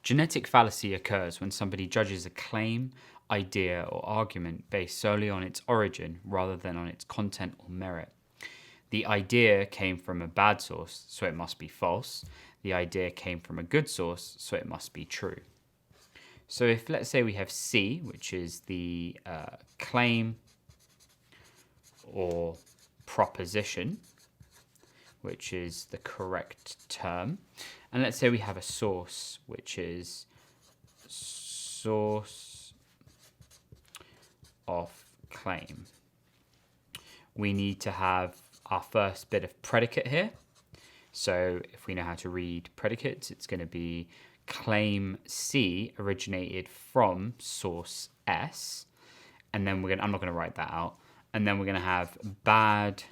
Genetic fallacy occurs when somebody judges a claim, idea, or argument based solely on its origin rather than on its content or merit. The idea came from a bad source, so it must be false. The idea came from a good source, so it must be true. So if, let's say, we have C, which is the claim or proposition, which is the correct term, and let's say we have a source, which is source of claim. We need to have our first bit of predicate here. So if we know how to read predicates, it's going to be claim C originated from source S, and then I'm not going to write that out, and then we're going to have bad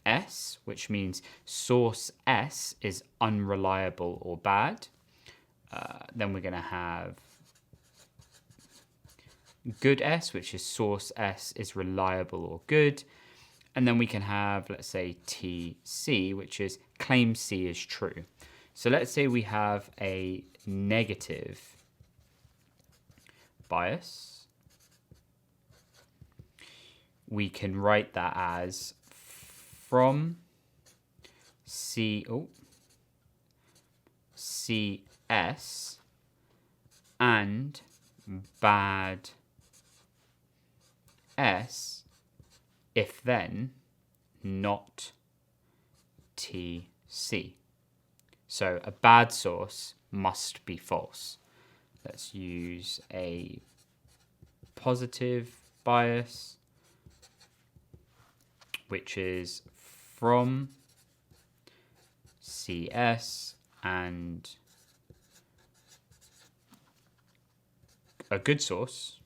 S, which means source S is unreliable or bad. Then we're going to have good S, which is source S is reliable or good. And then we can have, let's say, TC, which is claim C is true. So let's say we have a negative bias. We can write that as from CS and bad S, if then not TC. So a bad source must be false. Let's use a positive bias, which is from CS and a good source,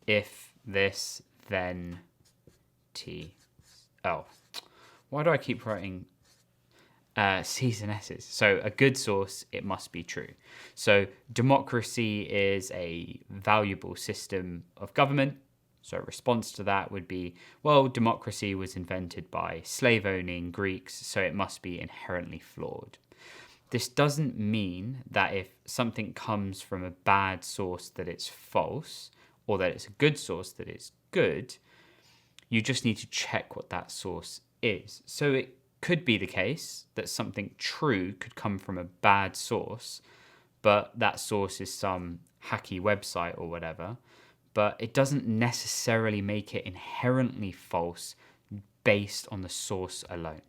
if this then T. Oh, why do I keep writing C's and S's? So a good source, it must be true. So democracy is a valuable system of government. So a response to that would be, well, democracy was invented by slave-owning Greeks, so it must be inherently flawed. This doesn't mean that if something comes from a bad source that it's false, or that it's a good source that it's good. You just need to check what that source is. So it could be the case that something true could come from a bad source, but that source is some hacky website or whatever. But it doesn't necessarily make it inherently false based on the source alone.